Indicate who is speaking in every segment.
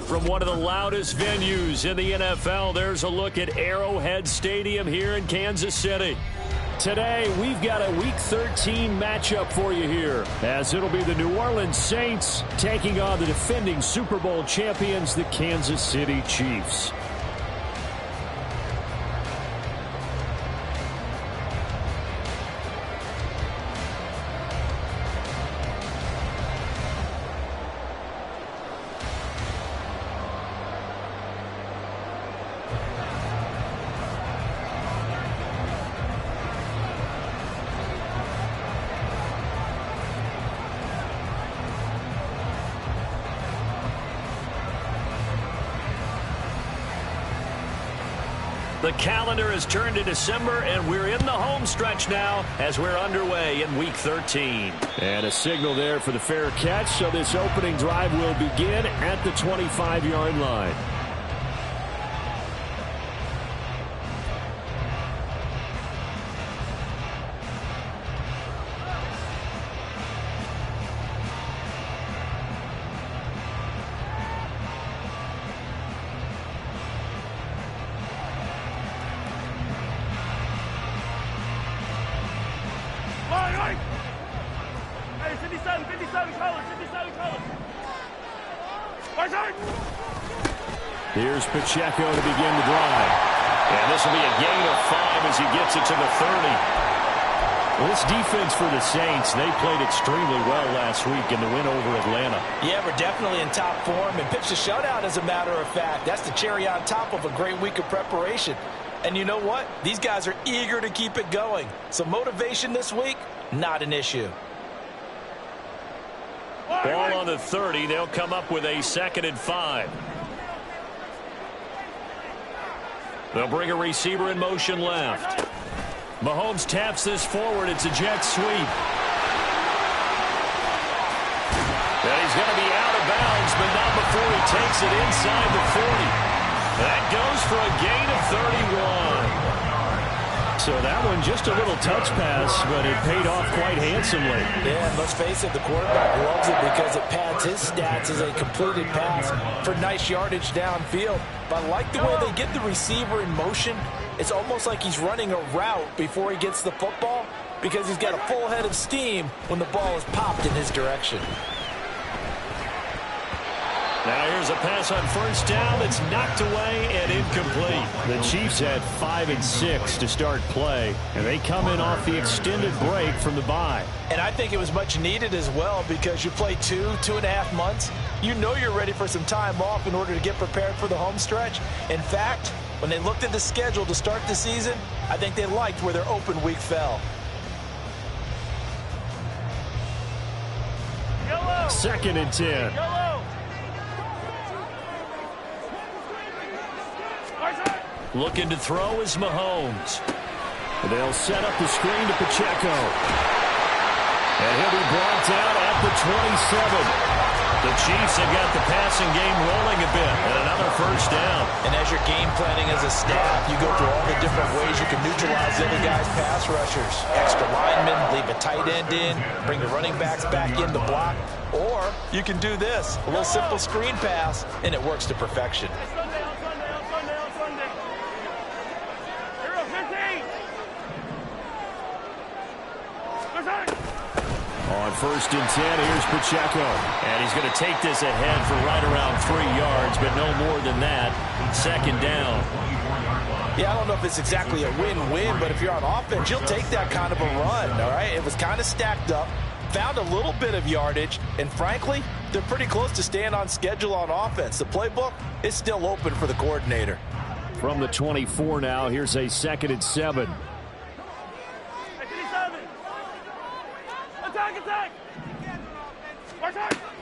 Speaker 1: From one of the loudest venues in the NFL, there's a look at Arrowhead Stadium here in Kansas City. Today, we've got a Week 13 matchup for you here, as it'll be the New Orleans Saints taking on the defending Super Bowl champions, the Kansas City Chiefs. The calendar has turned to December, and we're in the home stretch now as we're underway in Week 13. And a signal there for the fair catch, so this opening drive will begin at the 25-yard line. Here's Pacheco to begin the drive. And this will be a gain of 5 as he gets it to the 30. Well, this defense for the Saints, they played extremely well last week in the win over Atlanta.
Speaker 2: Yeah, we're definitely in top form and pitched a shutout, as a matter of fact. That's the cherry on top of a great week of preparation. And you know what? These guys are eager to keep it going. So motivation this week, not an issue.
Speaker 1: Ball on the 30. They'll come up with a 2nd and 5. They'll bring a receiver in motion left. Mahomes taps this forward. It's a jet sweep. And he's going to be out of bounds, but not before he takes it inside the 40. That goes for a gain of 31. So that one just a little touch pass, but it paid off quite handsomely.
Speaker 2: Yeah, and let's face it, the quarterback loves it because it pads his stats as a completed pass for nice yardage downfield. But I like the way they get the receiver in motion. It's almost like he's running a route before he gets the football because he's got a full head of steam when the ball is popped in his direction.
Speaker 1: Now here's a pass on first down that's knocked away and incomplete. The Chiefs had 5 and 6 to start play, and they come in off the extended break from the bye.
Speaker 2: And I think it was much needed as well because you play 2.5 months. You know you're ready for some time off in order to get prepared for the home stretch. In fact, when they looked at the schedule to start the season, I think they liked where their open week fell.
Speaker 1: Yellow. 2nd and 10.
Speaker 3: Yellow.
Speaker 1: Looking to throw is Mahomes. They'll set up the screen to Pacheco. And he'll be brought down at the 27. The Chiefs have got the passing game rolling a bit, and another first down.
Speaker 2: And as you're game planning as a staff, you go through all the different ways you can neutralize the other guy's pass rushers. Extra linemen, leave a tight end in, bring the running backs back in to block. Or you can do this, a little simple screen pass, and it works to perfection.
Speaker 1: On 1st and 10, here's Pacheco. And he's going to take this ahead for right around 3 yards, but no more than that. 2nd down.
Speaker 2: Yeah, I don't know if it's exactly a win-win, but if you're on offense, you'll take that kind of a run, all right? It was kind of stacked up, found a little bit of yardage, and frankly, they're pretty close to staying on schedule on offense. The playbook is still open for the coordinator.
Speaker 1: From the 24 now, here's a 2nd and 7.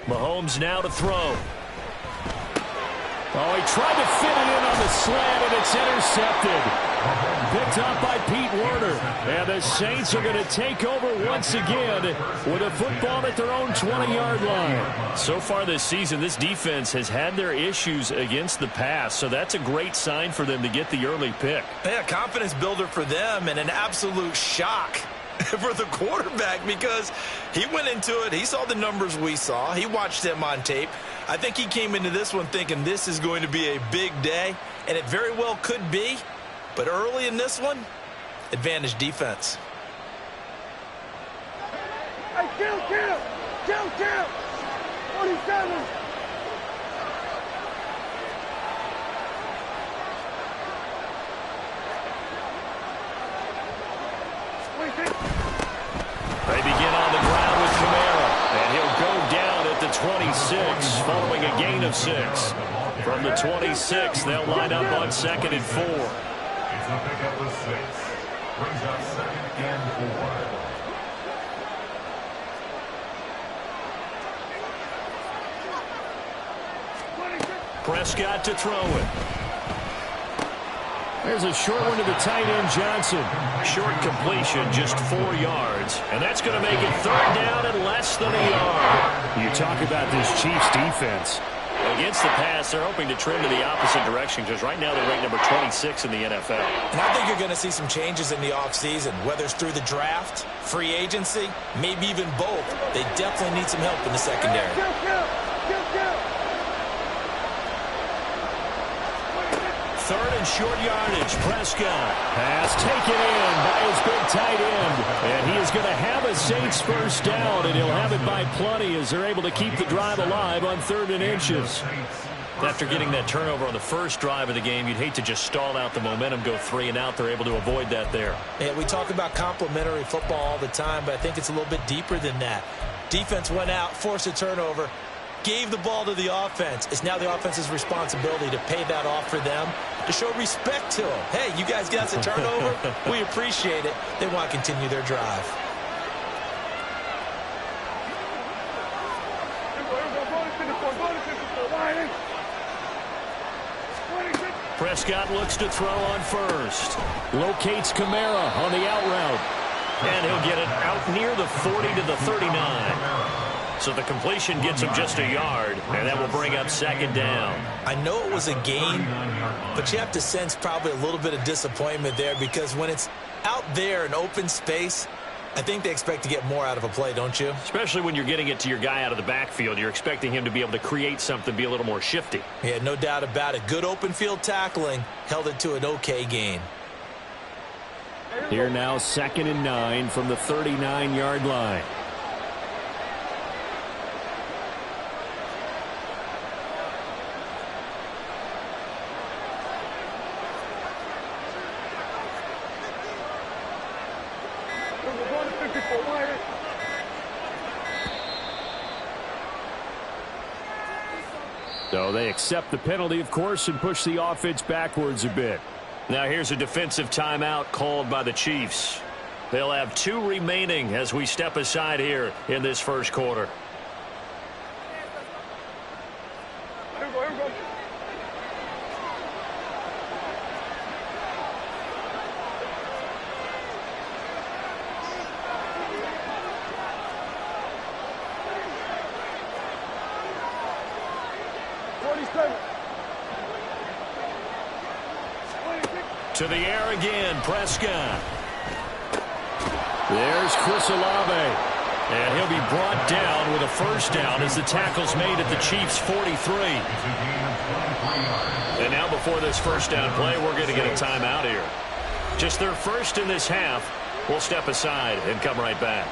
Speaker 1: Mahomes now to throw. Oh, he tried to fit it in on the slant, and it's intercepted. Picked up by Pete Werner. And the Saints are going to take over once again with a football at their own 20-yard line. So far this season, this defense has had their issues against the pass, so that's a great sign for them to get the early pick.
Speaker 2: Yeah, confidence builder for them and an absolute shock for the quarterback because he went into it. He saw the numbers we saw. He watched them on tape. I think he came into this one thinking this is going to be a big day, and it very well could be. But early in this one, advantage defense.
Speaker 3: Hey, kill! 47!
Speaker 1: They begin on the ground with Kamara, and he'll go down at the 26, following a gain of 6. From the 26, they'll line up on 2nd and 4.
Speaker 4: It's a pickup of 6. Brings up 2nd and 4.
Speaker 1: Prescott to throw it. There's a short one to the tight end, Johnson. Short completion, just 4 yards. And that's going to make it 3rd down and less than a yard. You talk about this Chiefs defense. Against the pass, they're hoping to trend to the opposite direction because right now they're ranked number 26 in the NFL.
Speaker 2: And I think you're going to see some changes in the offseason, whether it's through the draft, free agency, maybe even both. They definitely need some help in the secondary.
Speaker 3: Kill!
Speaker 1: 3rd and short yardage. Prescott. Pass taken in by his big tight end. And he is going to have a Saints first down, and he'll have it by plenty as they're able to keep the drive alive on 3rd and inches. After getting that turnover on the first drive of the game, you'd hate to just stall out the momentum, go 3 and out. They're able to avoid that there.
Speaker 2: Yeah, we talk about complementary football all the time, but I think it's a little bit deeper than that. Defense went out, forced a turnover, gave the ball to the offense. It's now the offense's responsibility to pay that off for them, to show respect to them. Hey, you guys got us a turnover. We appreciate it. They want to continue their drive.
Speaker 1: Prescott looks to throw on first. Locates Kamara on the out route. And he'll get it out near the 40 to the 39. So the completion gets him just a yard, and that will bring up 2nd down.
Speaker 2: I know it was a gain, but you have to sense probably a little bit of disappointment there because when it's out there in open space, I think they expect to get more out of a play, don't you?
Speaker 1: Especially when you're getting it to your guy out of the backfield. You're expecting him to be able to create something, be a little more shifty.
Speaker 2: Yeah, no doubt about it. Good open field tackling, held it to an okay gain.
Speaker 1: Here now, 2nd and 9 from the 39-yard line. So they accept the penalty, of course, and push the offense backwards a bit. Now here's a defensive timeout called by the Chiefs. They'll have 2 remaining as we step aside here in this first quarter. To the air again, Prescott. There's Chris Olave. And he'll be brought down with a first down as the tackle's made at the Chiefs' 43. And now before this first down play, we're going to get a timeout here. Just their first in this half. We'll step aside and come right back.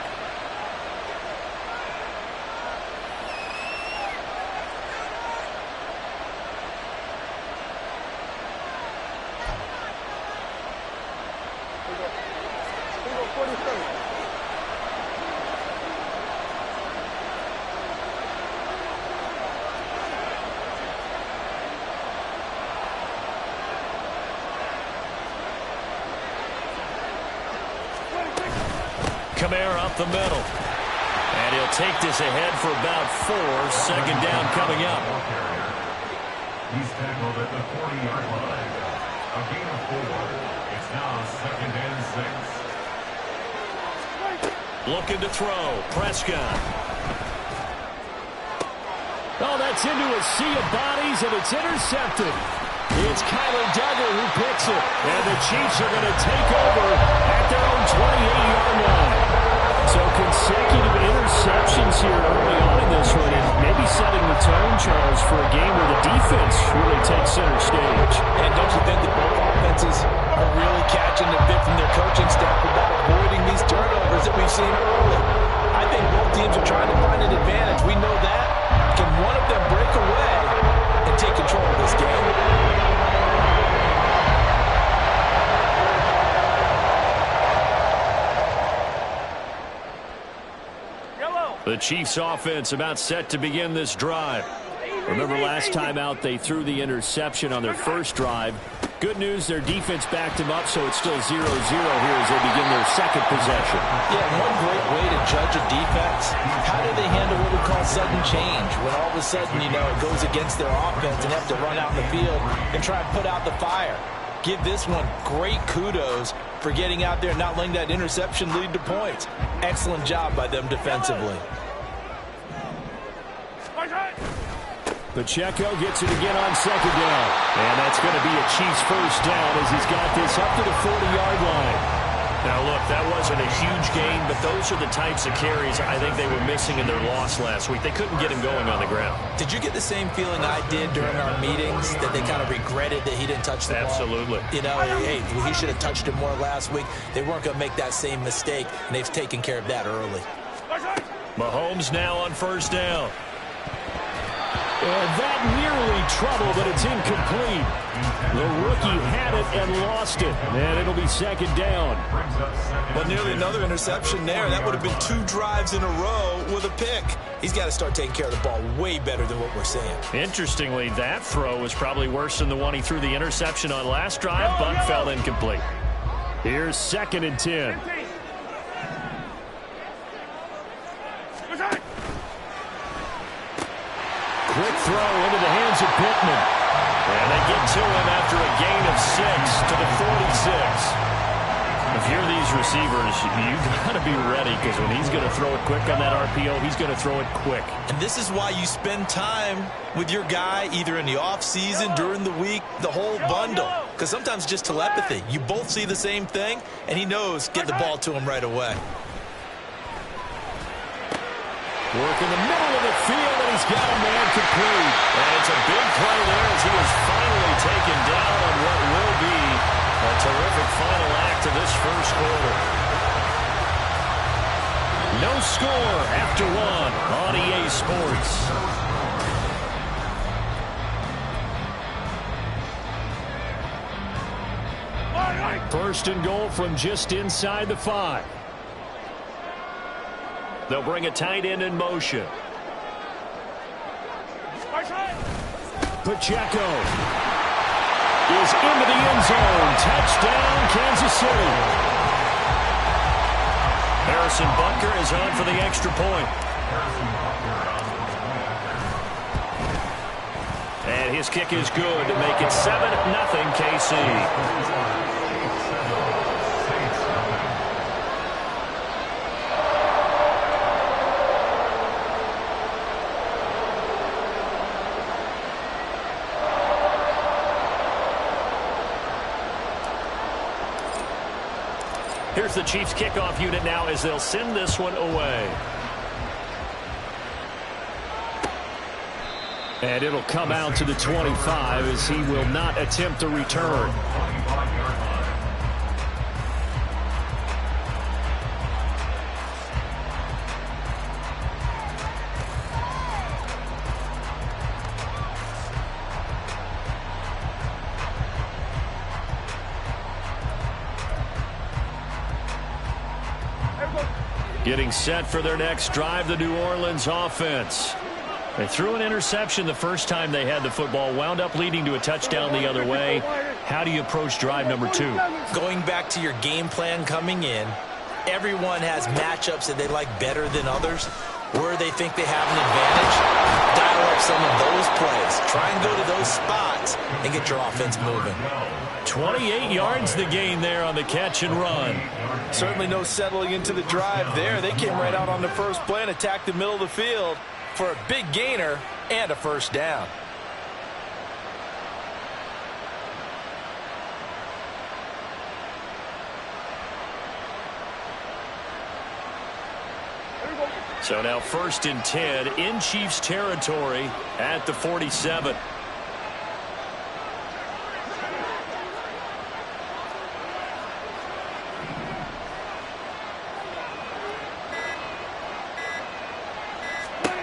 Speaker 1: Kamara up the middle. And he'll take this ahead for about 4. 2nd down coming up.
Speaker 4: He's tackled at the 40-yard line. A gain of 4. It's now 2nd and 6.
Speaker 1: Looking to throw. Prescott. Oh, that's into a sea of bodies, and it's intercepted. It's Kyler Duggar who picks it. And the Chiefs are going to take over at their own 28-yard line. So consecutive interceptions here early on in this one, and maybe setting the tone, Charles, for a game where the defense really takes center stage.
Speaker 2: And don't you think that both offenses are really catching a bit from their coaching staff about avoiding these turnovers that we've seen early? I think both teams are trying to find an advantage. We know that. Can one of them break away and take control of this game?
Speaker 1: The Chiefs offense about set to begin this drive. Remember last time out they threw the interception on their first drive. Good news, their defense backed him up, so it's still 0-0 here as they begin their second possession.
Speaker 2: Yeah, one great way to judge a defense, how do they handle what we call sudden change? When all of a sudden, it goes against their offense and they have to run out in the field and try and put out the fire. Give this one great kudos for getting out there and not letting that interception lead to points. Excellent job by them defensively.
Speaker 1: Pacheco gets it again on second down. And that's going to be a Chiefs first down as he's got this up to the 40-yard line.
Speaker 5: Now, look, that wasn't a huge gain, but those are the types of carries I think they were missing in their loss last week. They couldn't get him going on the ground.
Speaker 2: Did you get the same feeling I did during our meetings, that they kind of regretted that he didn't touch the ball?
Speaker 5: Absolutely.
Speaker 2: Hey, he should have touched it more last week. They weren't going to make that same mistake, and they've taken care of that early.
Speaker 1: Mahomes now on first down. And that nearly trouble, but it's incomplete. The rookie had it and lost it. And it'll be second down.
Speaker 2: But nearly another interception there. That would have been 2 drives in a row with a pick. He's got to start taking care of the ball way better than what we're seeing.
Speaker 5: Interestingly, that throw was probably worse than the one he threw the interception on last drive, but fell incomplete.
Speaker 1: Here's 2nd and 10. Quick throw into the hands of Pittman. And they get to him after a gain of 6 to the 46. If you're these receivers, you've got to be ready, because when he's going to throw it quick on that RPO, he's going to throw it quick.
Speaker 2: And this is why you spend time with your guy, either in the offseason, during the week, the whole bundle. Because sometimes just telepathy. You both see the same thing, and he knows, get the ball to him right away.
Speaker 1: Work in the middle of the field, and he's got a man complete.
Speaker 5: And it's a big play there as he is finally taken down on what will be a terrific final act of this first quarter.
Speaker 1: No score after 1 on EA Sports. First and goal from just inside the 5. They'll bring a tight end in motion. Pacheco is into the end zone. Touchdown, Kansas City.
Speaker 5: Harrison Butker is on for the extra point.
Speaker 1: And his kick is good to make it 7-0 KC.
Speaker 5: Here's the Chiefs kickoff unit now as they'll send this one away.
Speaker 1: And it'll come out to the 25 as he will not attempt a return. Getting set for their next drive, the New Orleans offense. They threw an interception the first time they had the football, wound up leading to a touchdown the other way. How do you approach drive number 2?
Speaker 2: Going back to your game plan coming in, everyone has matchups that they like better than others. Where they think they have an advantage, dial up some of those plays. Try and go to those spots and get your offense moving.
Speaker 1: 28 yards the gain there on the catch and run.
Speaker 2: Certainly no settling into the drive there. They came right out on the first play and attacked the middle of the field for a big gainer and a first down.
Speaker 5: So now 1st and 10 in Chiefs territory at the 47.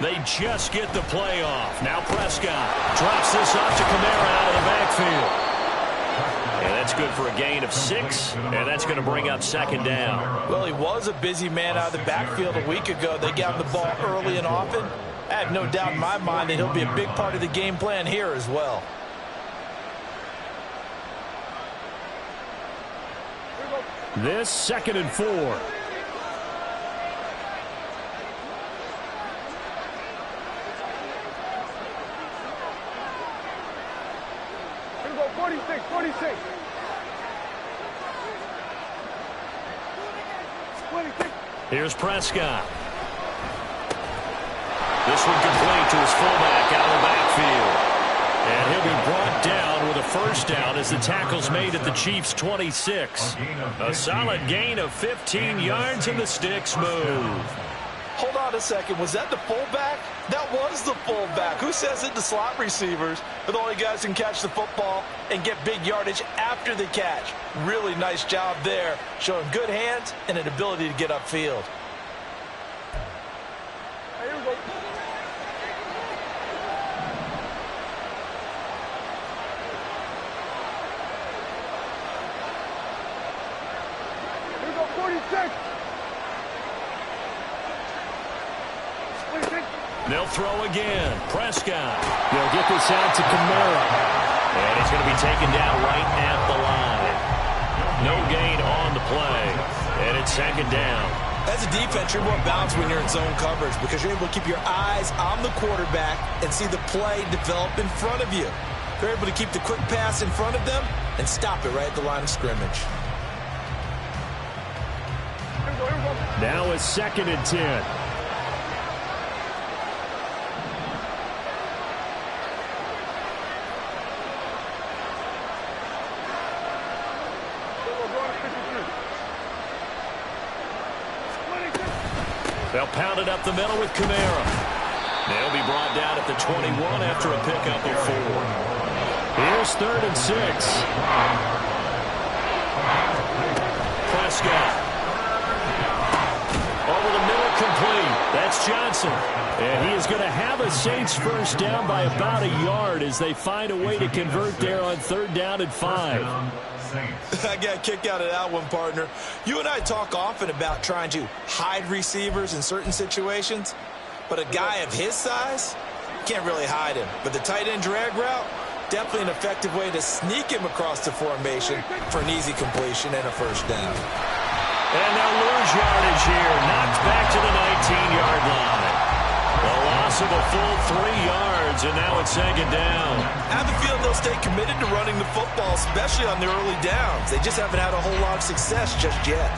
Speaker 5: They just get the play off. Now Prescott drops this off to Kamara out of the backfield. And that's good for a gain of 6, and that's going to bring up 2nd down.
Speaker 2: Well, he was a busy man out of the backfield a week ago. They got him the ball early and often. I have no doubt in my mind that he'll be a big part of the game plan here as well.
Speaker 1: This 2nd and 4.
Speaker 3: Go 46, 46. 26.
Speaker 5: Here's Prescott. This one complete to his fullback out of the backfield. And he'll be brought down with a 1st down as the tackle's made at the Chiefs' 26. A solid gain of 15 yards, and the sticks move.
Speaker 2: Hold on a second. Was that the fullback? That was the fullback. Who says it? The slot receivers are the only guys who can catch the football and get big yardage after the catch. Really nice job there, showing good hands and an ability to get upfield.
Speaker 3: Here we go. Here we go, 46. 26.
Speaker 5: They'll throw again. Prescott.
Speaker 1: They'll get this out to Kamara.
Speaker 5: And he's going to be taken down right at the line. No gain on the play. And it's 2nd down.
Speaker 2: As a defense, you're more balanced when you're in zone coverage because you're able to keep your eyes on the quarterback and see the play develop in front of you. You're able to keep the quick pass in front of them and stop it right at the line of scrimmage.
Speaker 1: Now it's 2nd and 10.
Speaker 5: They'll pound it up the middle with Kamara. They'll be brought down at the 21 after a pickup of 4.
Speaker 1: Here's 3rd and 6.
Speaker 5: Prescott. Over the middle, complete. That's Johnson.
Speaker 1: And he is going to have a Saints 1st down by about a yard as they find a way to convert there on 3rd down and 5.
Speaker 2: I got a kick out of that one, partner. You and I talk often about trying to hide receivers in certain situations, but a guy of his size can't really hide him. But the tight end drag route, definitely an effective way to sneak him across the formation for an easy completion and a 1st down.
Speaker 5: And they'll lose yardage here. Knocked back to the 19-yard line. A loss of a full 3 yards, and now it's 2nd down.
Speaker 2: I have a feeling they'll stay committed to running the football, especially on the early downs. They just haven't had a whole lot of success just yet.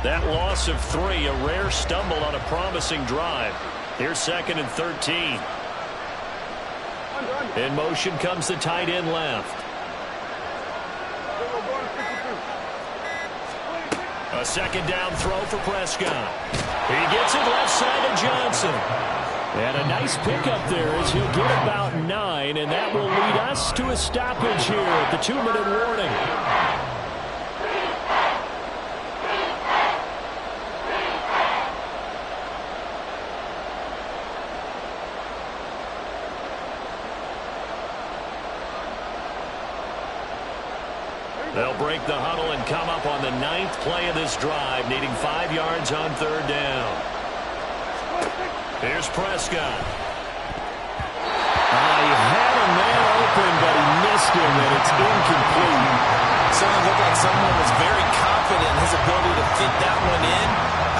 Speaker 5: That loss of 3, a rare stumble on a promising drive. Here's 2nd and 13. In motion comes the tight end left. A 2nd down throw for Prescott. He gets it left side of Johnson. And a nice pickup there as he'll get about 9, and that will lead us to a stoppage here at the 2-minute warning. They'll break the huddle and come up on the 9th play of this drive, needing 5 yards on 3rd down. Here's Prescott.
Speaker 1: He had a man open, but he missed him, and it's incomplete.
Speaker 2: Certainly looked like someone was very confident in his ability to fit that one in.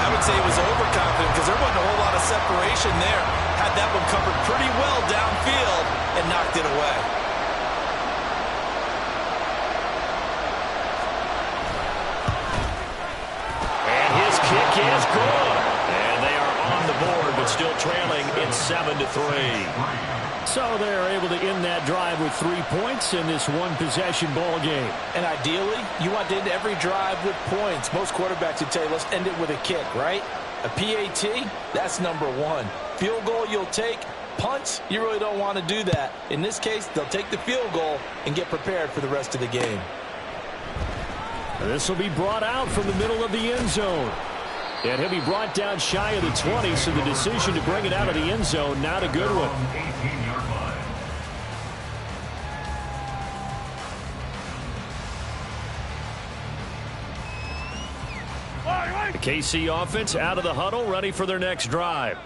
Speaker 2: I would say he was overconfident because there wasn't a whole lot of separation there. Had that one covered pretty well downfield and knocked it away.
Speaker 5: And his kick is good. And they are on the board, but still trailing. It's 7-3. So they're able to end that drive with 3 points in this one-possession ball game.
Speaker 2: And ideally, you want to end every drive with points. Most quarterbacks would tell you, let's end it with a kick, right? A PAT, that's number one. Field goal you'll take. Punts, you really don't want to do that. In this case, they'll take the field goal and get prepared for the rest of the game.
Speaker 1: This will be brought out from the middle of the end zone. And he'll be brought down shy of the 20, so the decision to bring it out of the end zone, not a good one.
Speaker 4: 18-yard line.
Speaker 1: The KC offense out of the huddle, ready for their next drive.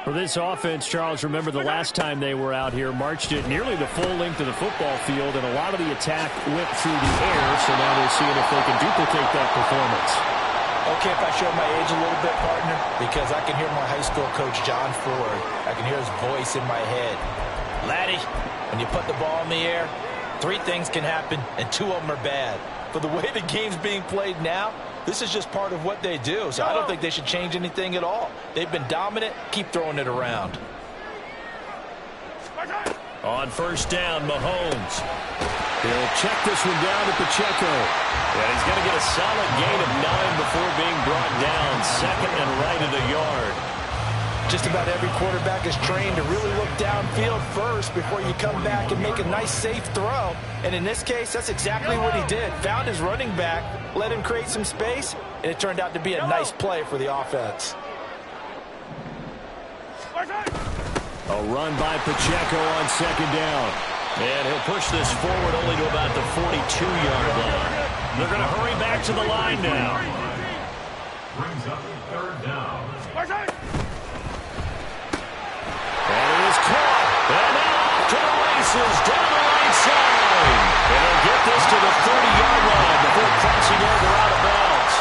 Speaker 1: For this offense, Charles, remember the last time they were out here, marched it nearly the full length of the football field, and a lot of the attack went through the air, so now they're seeing if they can duplicate that performance.
Speaker 2: Okay, if I show my age a little bit, partner, because I can hear my high school coach, John Ford. I can hear his voice in my head. Laddie, when you put the ball in the air, 3 things can happen, and 2 of them are bad. But the way the game's being played now, this is just part of what they do, so I don't think they should change anything at all. They've been dominant. Keep throwing it around.
Speaker 5: On first down, Mahomes.
Speaker 1: He'll check this one down to Pacheco.
Speaker 5: And he's going to get a solid gain of 9 before being brought down. Second and right at a yard.
Speaker 2: Just about every quarterback is trained to really look downfield first before you come back and make a nice, safe throw. And in this case, that's exactly what he did. Found his running back, let him create some space, and it turned out to be a nice play for the offense.
Speaker 1: A run by Pacheco on second down.
Speaker 5: And he'll push this forward only to about the 42-yard line. They're going to hurry back to the line now.
Speaker 4: Brings up third down.
Speaker 5: And it is caught. And now off to the races down the right side. And they'll get this to the 30-yard line before crossing over out of bounds.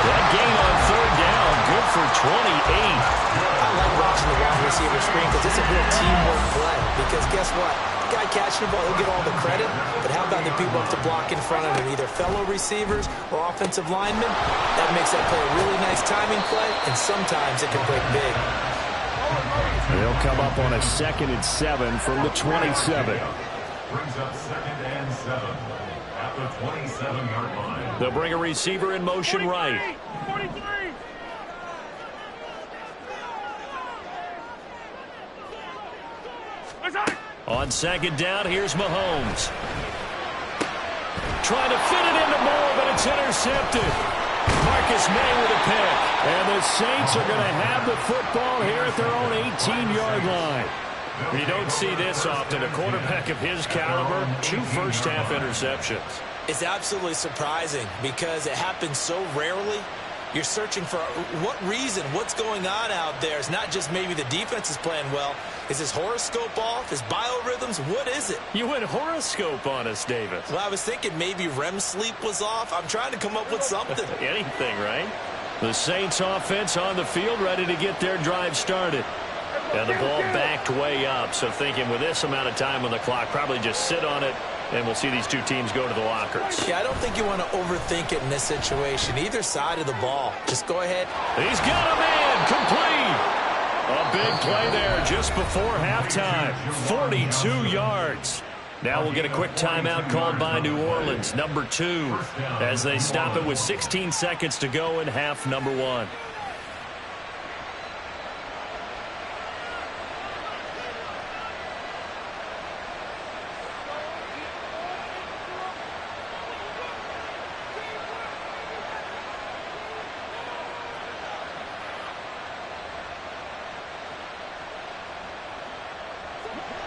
Speaker 5: That gain on third down, good for 28.
Speaker 2: I like watching the wide receiver screen because it's a real teamwork play. Because guess what? The guy catching the ball, he'll get all the credit. But how about the people up to block in front of him, either fellow receivers or offensive linemen? That makes that play a really nice timing play, and sometimes it can break big.
Speaker 1: They'll come up on a 2nd and 7 from the 27.
Speaker 4: Brings up 2nd and 7 at the 27-yard line.
Speaker 5: They'll bring a receiver in motion right.
Speaker 3: 43.
Speaker 5: On second down, here's Mahomes. Trying to fit it into Moore, but it's intercepted. Marcus May with a pick.
Speaker 1: And the Saints are going to have the football here at their own 18-yard line.
Speaker 5: You don't see this often. A quarterback of his caliber, 2 first-half interceptions.
Speaker 2: It's absolutely surprising because it happens so rarely. You're searching for what reason, what's going on out there. It's not just maybe the defense is playing well. Is his horoscope off? His biorhythms? What is it?
Speaker 5: You went horoscope on us, Davis.
Speaker 2: Well, I was thinking maybe REM sleep was off. I'm trying to come up with something.
Speaker 5: Anything, right?
Speaker 1: The Saints offense on the field ready to get their drive started.
Speaker 5: And the ball backed way up, so thinking with this amount of time on the clock, probably just sit on it, and we'll see these 2 teams go to the lockers.
Speaker 2: Yeah, I don't think you want to overthink it in this situation. Either side of the ball. Just go ahead.
Speaker 5: He's got a man complete. A big play there just before halftime. 42 yards. Now we'll get a quick timeout called by New Orleans, number 2, as they stop it with 16 seconds to go in half number 1.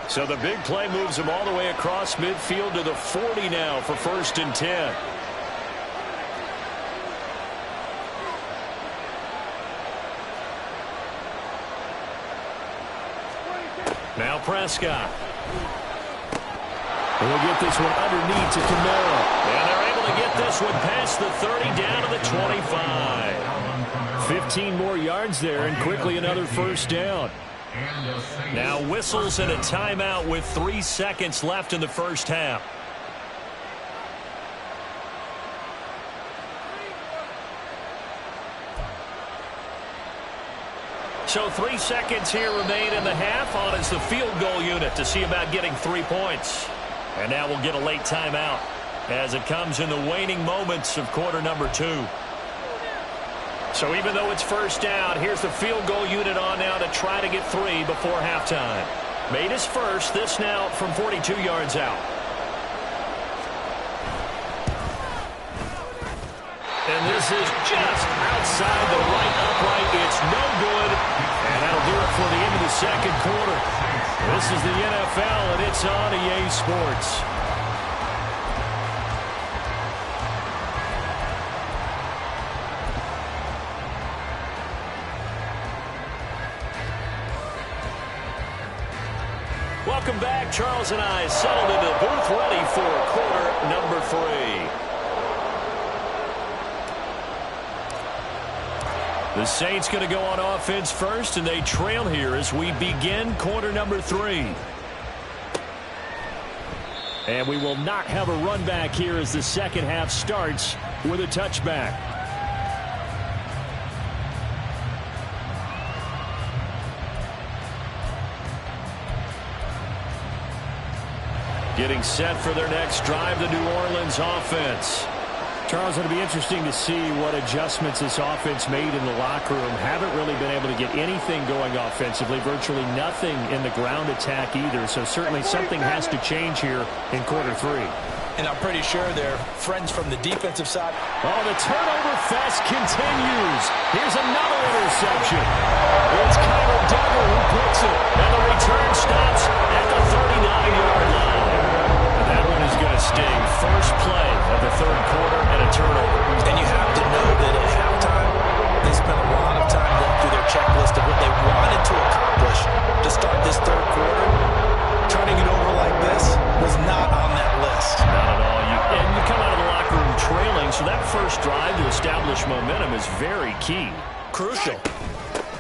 Speaker 5: So the big play moves him all the way across midfield to the 40 now for 1st and 10. Now Prescott.
Speaker 1: And we'll get this one underneath to Camaro.
Speaker 5: And they're able to get this one past the 30 down to the 25.
Speaker 1: 15 more yards there and quickly another first down.
Speaker 5: Now whistles and a timeout with 3 seconds left in the first half. So 3 seconds here remain in the half. On is the field goal unit to see about getting 3 points. And now we'll get a late timeout as it comes in the waning moments of quarter number 2. So even though it's first down, here's the field goal unit on now to try to get 3 before halftime. Made his first. This now from 42 yards out. And this is just outside the right upright. It's no good. And that'll do it for the end of the second quarter. This is the NFL, and it's on EA Sports. Welcome back. Charles and I settled into the booth ready for quarter number 3. The Saints going to go on offense first, and they trail here as we begin quarter number 3. And we will not have a run back here as the second half starts with a touchback. Getting set for their next drive, the New Orleans offense.
Speaker 1: Charles, it'll be interesting to see what adjustments this offense made in the locker room. Haven't really been able to get anything going offensively, virtually nothing in the ground attack either. So certainly something has to change here in quarter 3.
Speaker 2: And I'm pretty sure they're friends from the defensive side.
Speaker 1: Oh, the turnover fest continues. Here's another interception. It's Kyler Duggar who puts it, and the return stops at the 39-yard line. That one is going to sting. First play of the third quarter and a turnover.
Speaker 2: And you have to know that at halftime, they spent a lot of time going through their checklist of what they wanted to accomplish to start this third quarter. Turning it over like this was not on that list.
Speaker 1: Not at all. And you come out of the locker room trailing, so that first drive to establish momentum is very key.
Speaker 2: Crucial.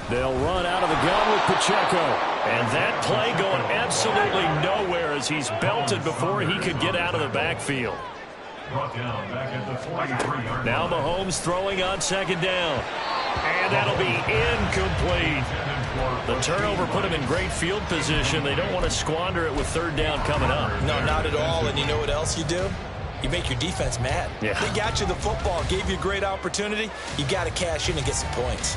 Speaker 1: They'll run out of the gun with Pacheco. And that play going absolutely nowhere as he's belted before he could get out of the backfield. Now Mahomes throwing on second down. And that'll be incomplete. The turnover put him in great field position. They don't want to squander it with third down coming up.
Speaker 2: No, not at all. And you know what else you do? You make your defense mad.
Speaker 1: Yeah.
Speaker 2: They got you the football, gave you a great opportunity. You got to cash in and get some points.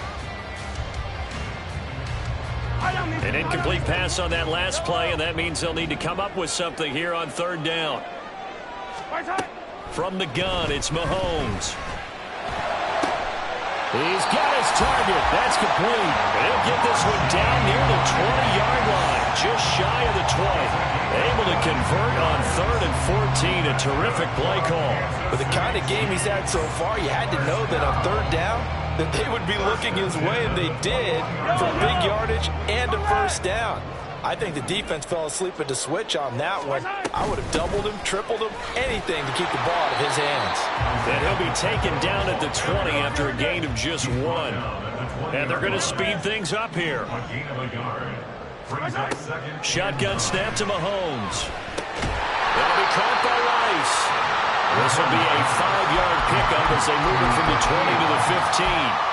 Speaker 1: An incomplete pass on that last play, and that means they'll need to come up with something here on third down. From the gun, it's Mahomes. He's got his target. That's complete. He'll get this one down near the 20-yard line, just shy of the 20. Able to convert on 3rd and 14. A terrific play call.
Speaker 2: With the kind of game he's had so far, you had to know that on third down, that they would be looking his way, and they did, for big yardage and a first down. I think the defense fell asleep at the switch on that one. I would have doubled him, tripled him, anything to keep the ball out of his hands.
Speaker 1: And he'll be taken down at the 20 after a gain of just 1. And they're going to speed things up here. Shotgun snap to Mahomes. That'll be caught by Rice. This will be a 5-yard pickup as they move it from the 20 to the 15.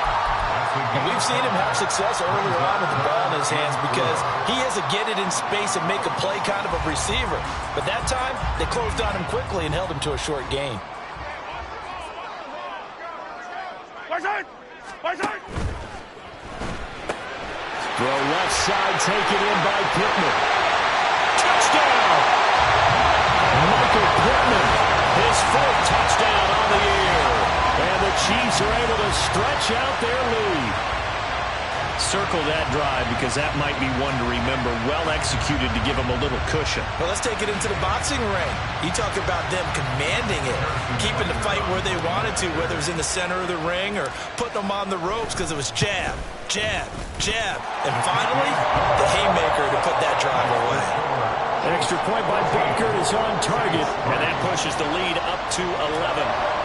Speaker 2: And we've seen him have success earlier on with the ball in his hands because he has a get it in space and make a play kind of a receiver. But that time, they closed on him quickly and held him to a short gain.
Speaker 1: Throw left side, taken in by Pittman. Touchdown! Michael Pittman, his 4th touchdown on the year. And the Chiefs are able to stretch out their lead. Circle that drive because that might be one to remember. Well executed to give them a little cushion.
Speaker 2: Well, let's take it into the boxing ring. You talk about them commanding it, keeping the fight where they wanted to, whether it was in the center of the ring or putting them on the ropes because it was jab, jab, jab. And finally, the haymaker to put that drive away.
Speaker 1: Extra point by Baker is on target, and that pushes the lead up to 11.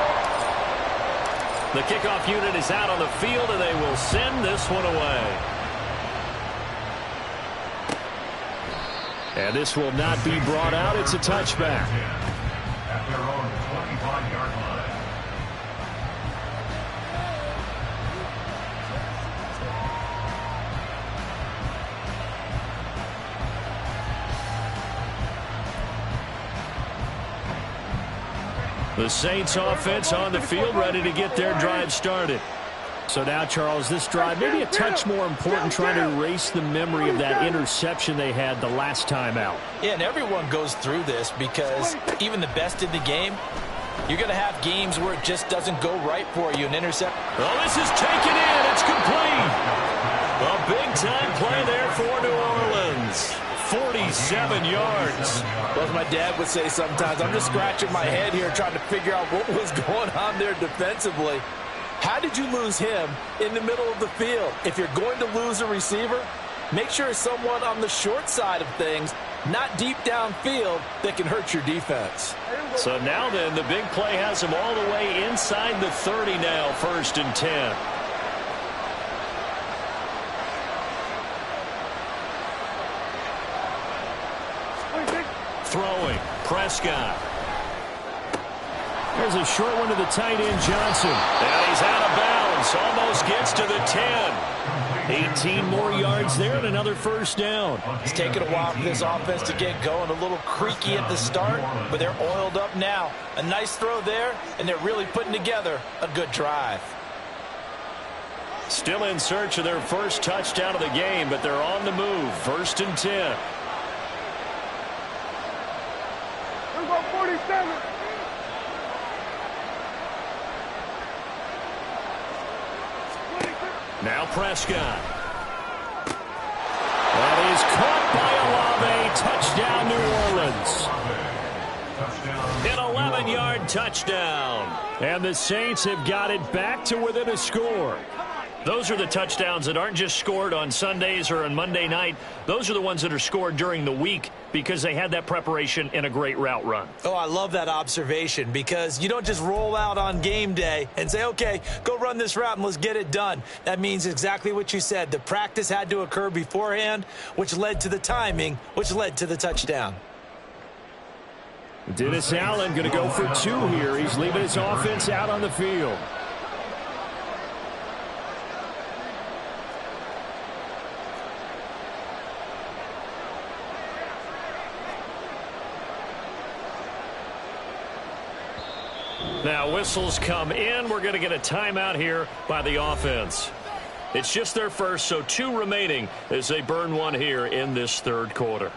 Speaker 1: The kickoff unit is out on the field, and they will send this one away. And this will not be brought out. It's a touchback.
Speaker 4: At their own 25-yard line.
Speaker 1: The Saints offense on the field, ready to get their drive started. So now, Charles, this drive maybe a touch more important, trying to erase the memory of that interception they had the last time out.
Speaker 2: Yeah, and everyone goes through this because even the best in the game, you're going to have games where it just doesn't go right for you. An intercept.
Speaker 1: Oh, this is taken in. It's complete. A big-time play there for New Orleans. 47 yards.
Speaker 2: Well, as my dad would say sometimes, I'm just scratching my head here trying to figure out what was going on there defensively. How did you lose him in the middle of the field? If you're going to lose a receiver, make sure it's someone on the short side of things, not deep downfield, that can hurt your defense.
Speaker 1: So now then, the big play has him all the way inside the 30 now, 1st and 10. Throwing, Prescott. There's a short one to the tight end, Johnson. And he's out of bounds. Almost gets to the 10. 18 more yards there and another 1st down.
Speaker 2: It's taken a while for this offense to get going. A little creaky at the start, but they're oiled up now. A nice throw there, and they're really putting together a good drive.
Speaker 1: Still in search of their first touchdown of the game, but they're on the move. 1st and 10.
Speaker 3: Here's go 47.
Speaker 1: Now Prescott. That is caught by Olave. Touchdown, New Orleans. An 11-yard touchdown. And the Saints have got it back to within a score. Those are the touchdowns that aren't just scored on Sundays or on Monday night. Those are the ones that are scored during the week because they had that preparation and a great route run.
Speaker 2: Oh, I love that observation because you don't just roll out on game day and say, okay, go run this route and let's get it done. That means exactly what you said. The practice had to occur beforehand, which led to the timing, which led to the touchdown.
Speaker 1: Dennis Allen going to go for 2 here. He's leaving his offense out on the field. Now whistles come in. We're going to get a timeout here by the offense. It's just their first, so 2 remaining as they burn 1 here in this 3rd quarter.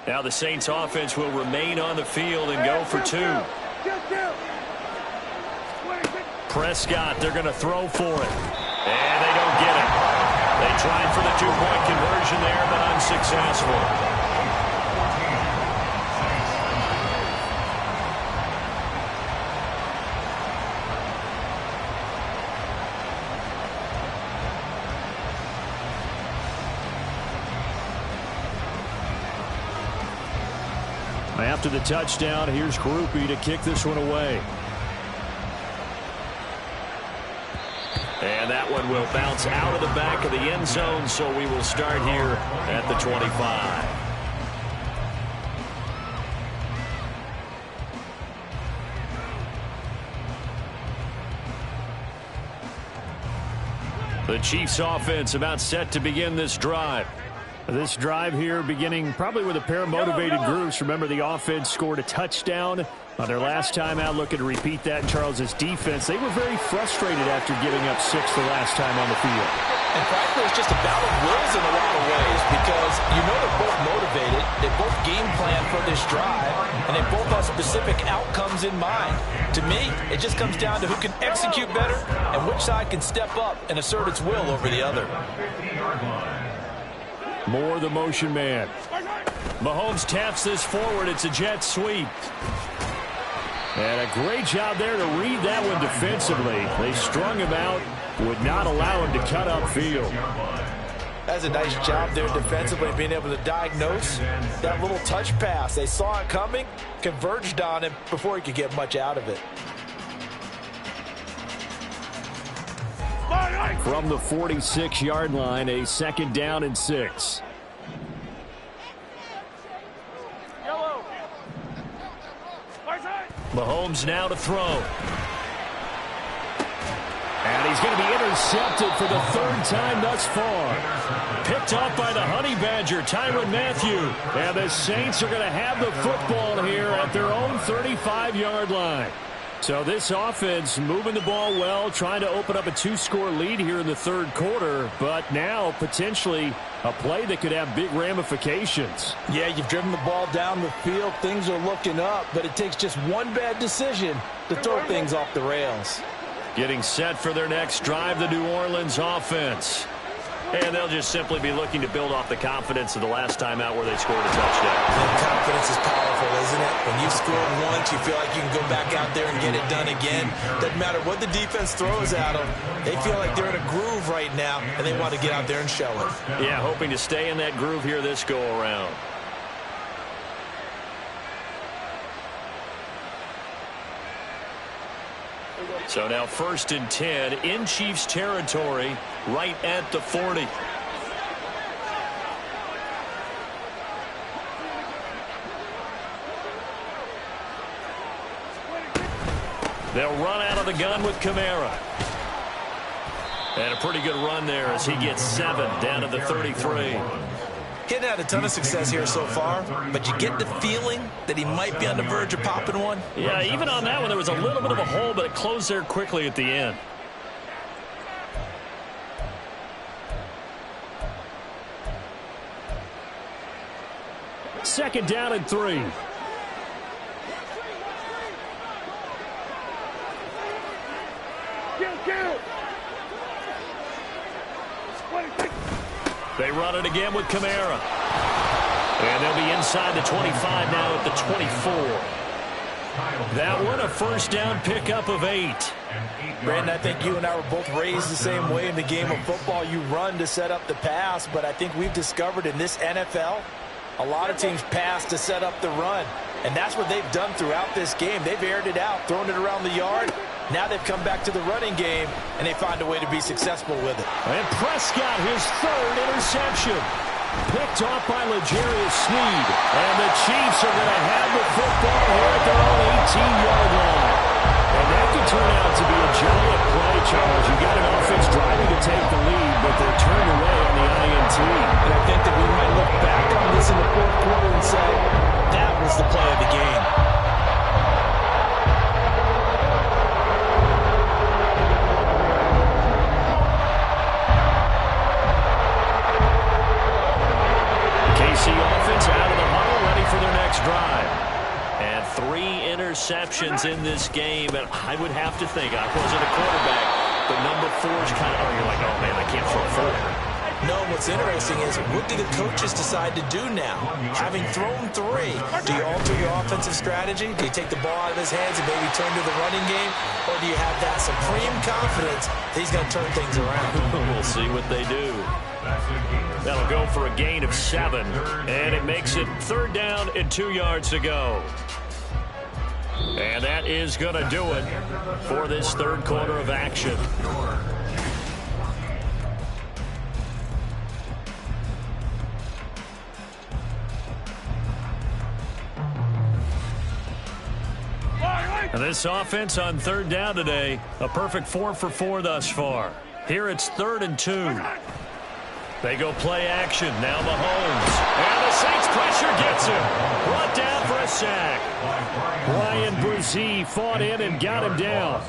Speaker 1: Now the Saints offense will remain on the field and go for 2. Prescott, they're going to throw for it. And they don't get it. They tried for the 2-point conversion there, but unsuccessful. After the touchdown, here's Groupie to kick this one away. And that one will bounce out of the back of the end zone, so we will start here at the 25. The Chiefs offense about set to begin this drive. This drive here beginning probably with a pair of motivated groups. Remember, the offense scored a touchdown on their last time out. Looking to repeat that in Charles's defense. They were very frustrated after giving up 6 the last time on the field.
Speaker 2: And frankly, it's just a battle of wills in a lot of ways because you know they're both motivated. They both game plan for this drive, and they both have specific outcomes in mind. To me, it just comes down to who can execute better and which side can step up and assert its will over the other.
Speaker 1: More the motion man. Mahomes taps this forward. It's a jet sweep. And a great job there to read that one defensively. They strung him out, would not allow him to cut upfield.
Speaker 2: That's a nice job there defensively, being able to diagnose that little touch pass. They saw it coming, converged on him before he could get much out of it.
Speaker 1: From the 46-yard line, a 2nd down and 6. Mahomes now to throw. And he's going to be intercepted for the third time thus far. Picked off by the Honey Badger, Tyrann Mathieu. And the Saints are going to have the football here at their own 35-yard line. So this offense moving the ball well, trying to open up a 2-score lead here in the third quarter, but now potentially a play that could have big ramifications.
Speaker 2: Yeah, you've driven the ball down the field. Things are looking up, but it takes just one bad decision to throw things off the rails.
Speaker 1: Getting set for their next drive, the New Orleans offense.
Speaker 5: And they'll just simply be looking to build off the confidence of the last time out where they scored a touchdown.
Speaker 2: And confidence is powerful, isn't it? When you've scored once, you feel like you can go back out there and get it done again. Doesn't matter what the defense throws at them. They feel like they're in a groove right now, and they want to get out there and show it.
Speaker 5: Yeah, hoping to stay in that groove here this go-around. So now 1st and 10 in Chiefs territory, right at the 40. They'll run out of the gun with Kamara. And a pretty good run there as he gets 7 down to the 33.
Speaker 2: Getting had a ton of success here so far, but you get the feeling that he might be on the verge of popping one.
Speaker 5: Yeah, even on that one, there was a little bit of a hole, but it closed there quickly at the end.
Speaker 1: Second down and 3.
Speaker 5: They run it again with Kamara. And they'll be inside the 25 now at the 24. That one a first down pickup of 8.
Speaker 2: Brandon, I think you and I were both raised the same way in the game of football. You run to set up the pass, but I think we've discovered in this NFL, a lot of teams pass to set up the run. And that's what they've done throughout this game. They've aired it out, thrown it around the yard. Now they've come back to the running game, and they find a way to be successful with it.
Speaker 1: And Prescott, his 3rd interception. Picked off by L'Jarius Sneed. And the Chiefs are going to have the football here at their own 18-yard line. And that could turn out to be a giant play, Charles. You got an offense driving to take the lead, but they're turned away on the INT.
Speaker 2: And I think that we might look back on this in the 4th quarter and say, that was the play of the game.
Speaker 5: Offense out of the huddle, ready for their next drive. And 3 interceptions in this game, and I would have to think, I wasn't a quarterback, but number 4 is kind of, you're like, oh man, I can't throw 4.
Speaker 2: No, what's interesting is, what do the coaches decide to do now? Having thrown 3, do you alter your offensive strategy? Do you take the ball out of his hands and maybe turn to the running game? Or do you have that supreme confidence that he's going to turn things around?
Speaker 5: We'll see what they do. That'll go for a gain of 7, and it makes it 3rd down and 2 yards to go. And that is going to do it for this third quarter of action. And this offense on 3rd down today, a perfect 4 for 4 thus far. Here it's 3rd and 2. They go play action. Now Mahomes. And the Saints pressure gets him. Brought down for a sack. Ryan Brzee fought in and got him down.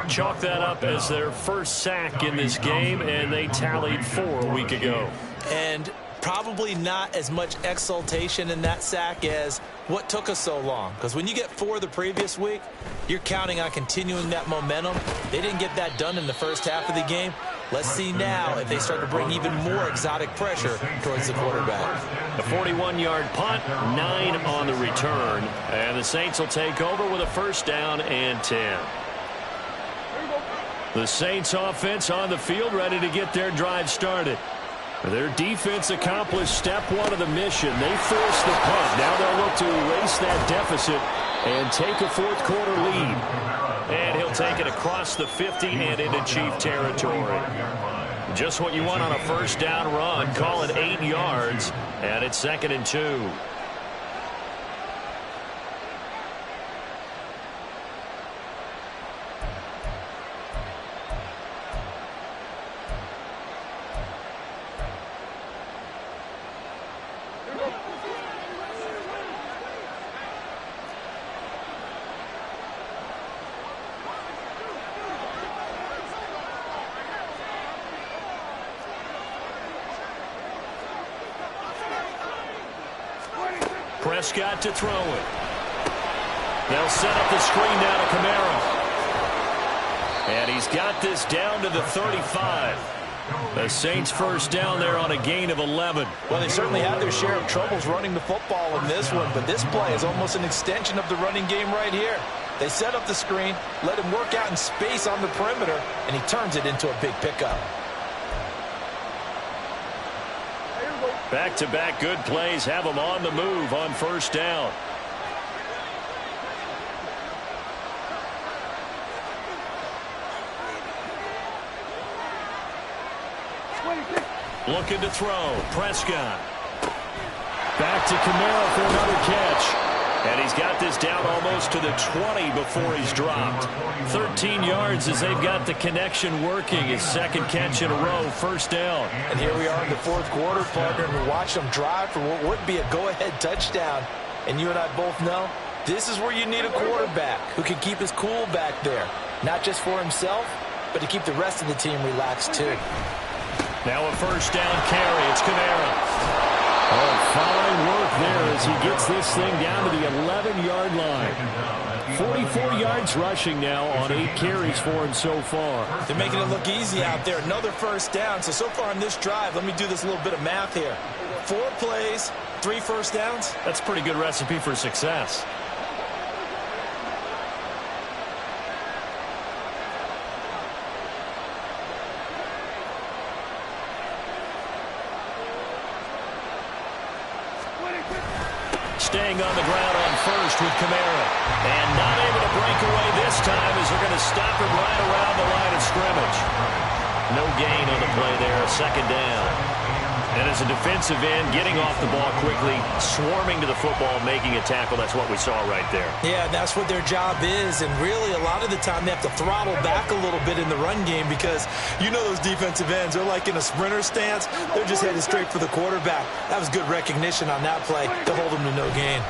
Speaker 5: Chalk that up as their first sack in this game, and they tallied 4 a week ago.
Speaker 2: And probably not as much exultation in that sack as what took us so long. Because when you get 4 the previous week, you're counting on continuing that momentum. They didn't get that done in the first half of the game. Let's see now if they start to bring even more exotic pressure towards the quarterback.
Speaker 5: A 41-yard punt, 9 on the return. And the Saints will take over with a first down and 10. The Saints offense on the field ready to get their drive started. Their defense accomplished step 1 of the mission. They forced the punt. Now they'll look to erase that deficit and take a fourth quarter lead. And he'll take it across the 50 and into Chief territory. Just what you want on a first down run. Call it 8 yards, and it's 2nd and 2. Prescott to throw it. They'll set up the screen down to Kamara. And he's got this down to the 35. The Saints first down there on a gain of 11.
Speaker 2: Well, they certainly had their share of troubles running the football in this one, but this play is almost an extension of the running game right here. They set up the screen, let him work out in space on the perimeter, and he turns it into a big pickup.
Speaker 5: Back-to-back good plays have him on the move on first down. Looking to throw. Prescott. Back to Kamara for another catch. And he's got this down almost to the 20 before he's dropped. 13 yards as they've got the connection working. His second catch in a row, first down.
Speaker 2: And here we are in the fourth quarter, partner, and we watch them drive for what would be a go-ahead touchdown. And you and I both know this is where you need a quarterback who can keep his cool back there. Not just for himself, but to keep the rest of the team relaxed too.
Speaker 5: Now a first down carry. It's Kamara. Oh, fine work there as he gets this thing down to the 11-yard line. 44 yards rushing now on 8 carries for him so far.
Speaker 2: They're making it look easy out there. Another first down. So far on this drive, let me do this little bit of math here. 4 plays, 3 first downs.
Speaker 5: That's a pretty good recipe for success. Staying on the ground on first with Kamara. And not able to break away this time as they're going to stop him right around the line of scrimmage. No gain on the play there, a second down. And as a defensive end, getting off the ball quickly, swarming to the football, making a tackle, that's what we saw right there.
Speaker 2: Yeah, that's what their job is. And really, a lot of the time, they have to throttle back a little bit in the run game because you know those defensive ends, they're like in a sprinter stance. They're just headed straight for the quarterback. That was good recognition on that play to hold them to no gain.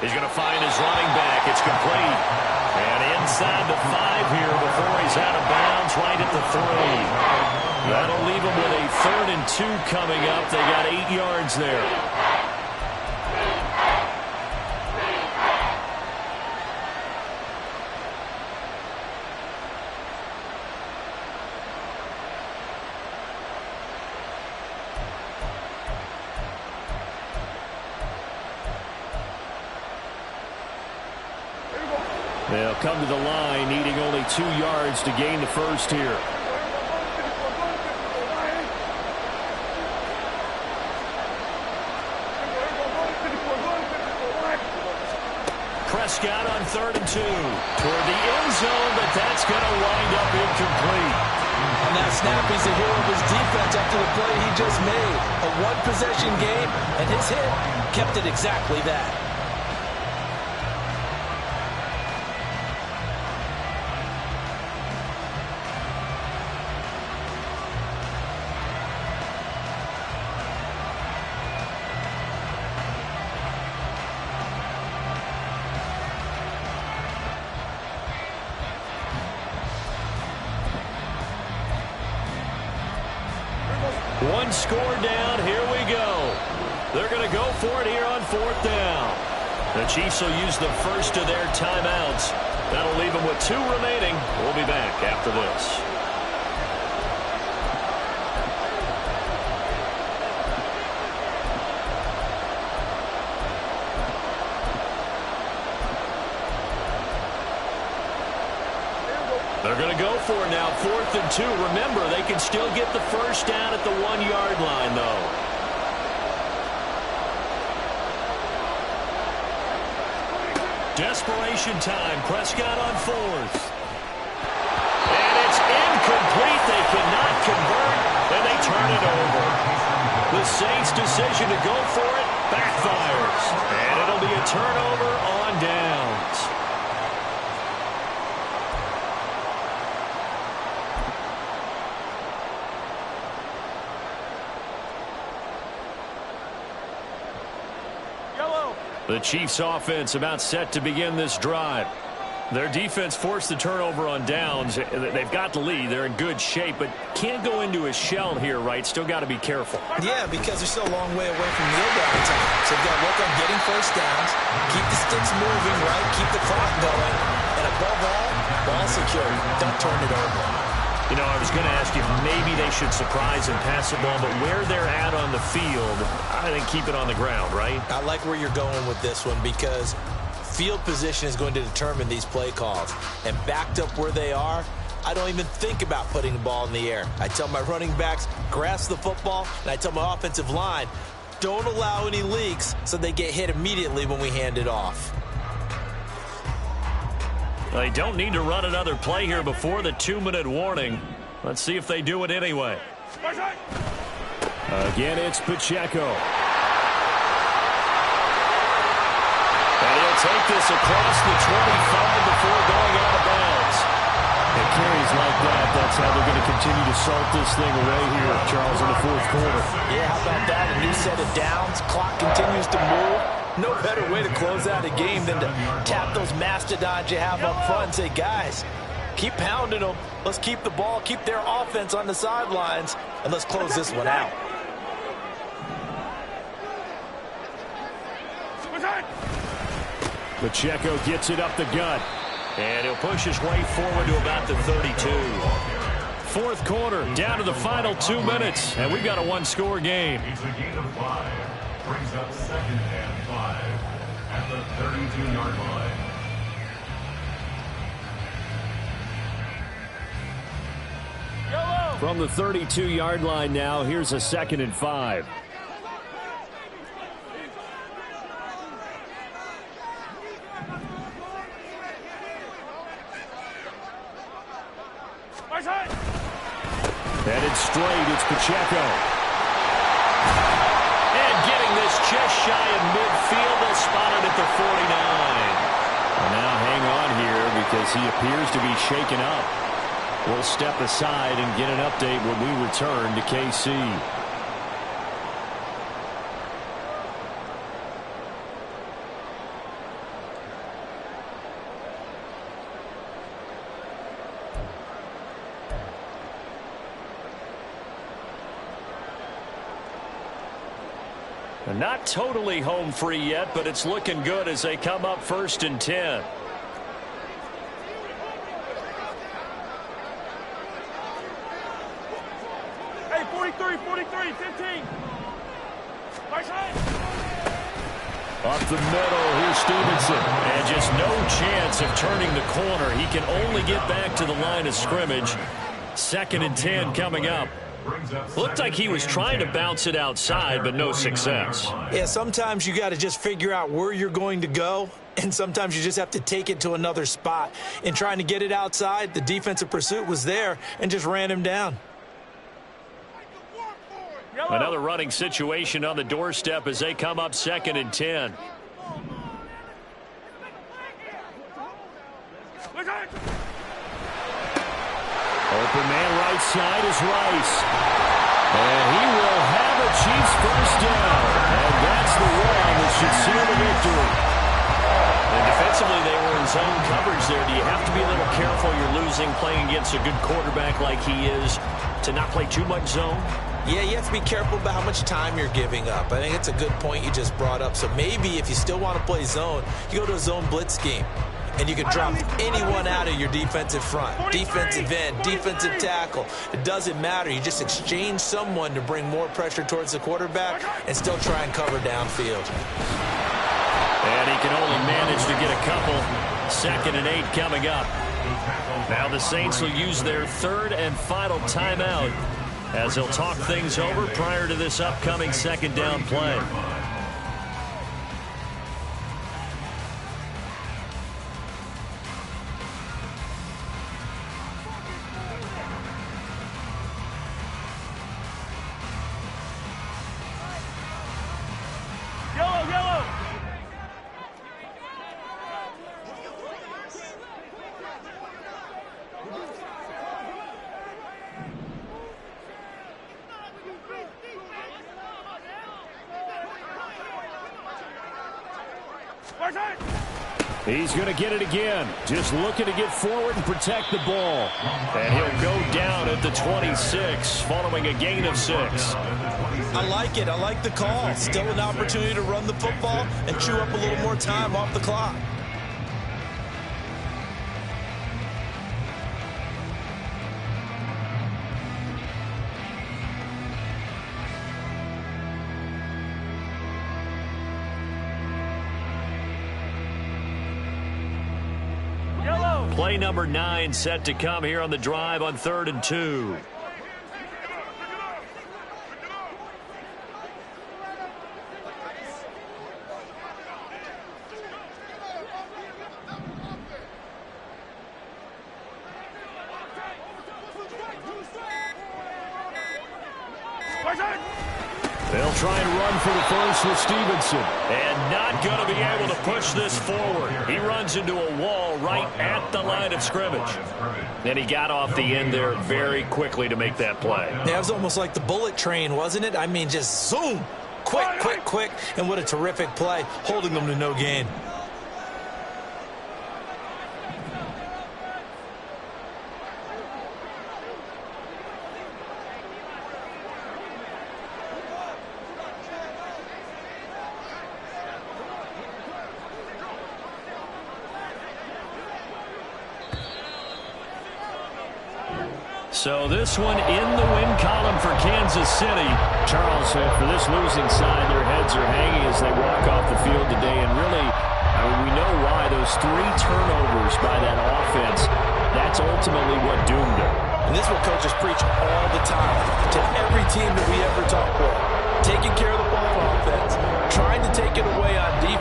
Speaker 5: He's going to find his running back. It's complete. And inside the 5 here before he's out of bounds, right at the 3. That'll leave him with a 3rd and 2 coming up. They got 8 yards there. They'll come to the line, needing only 2 yards to gain the first here. Prescott on 3rd and 2. Toward the end zone, but that's going to wind up incomplete.
Speaker 2: On that snap, he's a hero of his defense after the play he just made. A one-possession game, and his hit kept it exactly that.
Speaker 5: One score down. Here we go. They're going to go for it here on 4th down. The Chiefs will use the first of their timeouts. That'll leave them with 2 remaining. We'll be back after this. They're going to go for it now, 4th and 2. Remember, they can still get the first down at the 1-yard line, though. Desperation time. Prescott on 4th. And it's incomplete. They cannot convert, and they turn it over. The Saints' decision to go for it backfires. And it'll be a turnover on downs. The Chiefs offense about set to begin this drive. Their defense forced the turnover on downs. They've got the lead. They're in good shape, but can't go into a shell here, right? Still got to be careful.
Speaker 2: Yeah, because they're still a long way away from kneel down time. So they've got to work on getting first downs, keep the sticks moving, right? Keep the clock going. And above all, ball security. Don't turn it over.
Speaker 5: You know, I was going to ask you if maybe they should surprise and pass the ball, but where they're at on the field, I think keep it on the ground, right?
Speaker 2: I like where you're going with this one because field position is going to determine these play calls. And backed up where they are, I don't even think about putting the ball in the air. I tell my running backs, grasp the football, and I tell my offensive line, don't allow any leaks so they get hit immediately when we hand it off.
Speaker 5: They don't need to run another play here before the 2-minute warning. Let's see if they do it anyway.
Speaker 1: Again, it's Pacheco.
Speaker 5: And he'll take this across the 25 before going out of bounds.
Speaker 1: It carries like that. That's how they're going to continue to salt this thing away here, Charles, in the fourth quarter.
Speaker 2: Yeah, how about that? A new set of downs. Clock continues to move. No better way to close out a game than to tap those mastodons you have up front and say, guys, keep pounding them. Let's keep the ball, keep their offense on the sidelines, and let's close this one out.
Speaker 1: Pacheco gets it up the gut.
Speaker 5: And he'll push his way forward to about the 32. Fourth quarter, down to the final 2 minutes, and we've got a one-score game.
Speaker 4: It's a gain of 5. Brings up 2nd and 5 at the 32-yard line.
Speaker 1: From the 32-yard line now, here's a 2nd and 5. Headed straight, it's Pacheco.
Speaker 5: And getting this just shy of midfield, they'll spot it at the 49.
Speaker 1: Well, now hang on here because he appears to be shaken up. We'll step aside and get an update when we return to KC.
Speaker 5: Not totally home free yet, but it's looking good as they come up 1st and 10.
Speaker 3: Hey, 43, 43, 15.
Speaker 1: Up the middle, here's Stevenson.
Speaker 5: And just no chance of turning the corner. He can only get back to the line of scrimmage. 2nd and 10 coming up. Looked like he was trying to bounce it outside, but no success.
Speaker 2: Yeah, sometimes you got to just figure out where you're going to go, and sometimes you just have to take it to another spot. In trying to get it outside, the defensive pursuit was there and just ran him down.
Speaker 5: Another running situation on the doorstep as they come up 2nd and 10.
Speaker 1: Open man right side is Rice. And he will have a Chiefs first down. And that's the one that should seal the victory.
Speaker 5: And defensively, they were in zone coverage there. Do you have to be a little careful? You're losing playing against a good quarterback like he is to not play too much zone?
Speaker 2: Yeah, you have to be careful about how much time you're giving up. I think it's a good point you just brought up. So maybe if you still want to play zone, you go to a zone blitz scheme. And you can drop anyone out of your defensive front. Defensive end, defensive tackle. It doesn't matter. You just exchange someone to bring more pressure towards the quarterback and still try and cover downfield.
Speaker 5: And he can only manage to get a couple. 2nd and 8 coming up. Now the Saints will use their 3rd and final timeout as they'll talk things over prior to this upcoming 2nd down play.
Speaker 1: He's going to get it again. Just looking to get forward and protect the ball. And he'll go down at the 26 following a gain of 6.
Speaker 2: I like it. I like the call. Still an opportunity to run the football and chew up a little more time off the clock.
Speaker 5: Play number 9 set to come here on the drive on 3rd and 2. They'll try and run for the first with Stevenson. And not going to be able to push this forward. He runs into a wall right at the line of scrimmage. And he got off the end there very quickly to make that play.
Speaker 2: Yeah, it was almost like the bullet train, wasn't it? I mean, just zoom. Quick, quick, quick. And what a terrific play, holding them to no gain.
Speaker 5: So this one in the win column for Kansas City.
Speaker 1: Charles, for this losing side, their heads are hanging as they walk off the field today. And really, I mean, we know why. Those 3 turnovers by that offense, that's ultimately what doomed them.
Speaker 2: And this is what coaches preach all the time to every team that we ever talk with. Taking care of the ball on offense, trying to take it away on defense.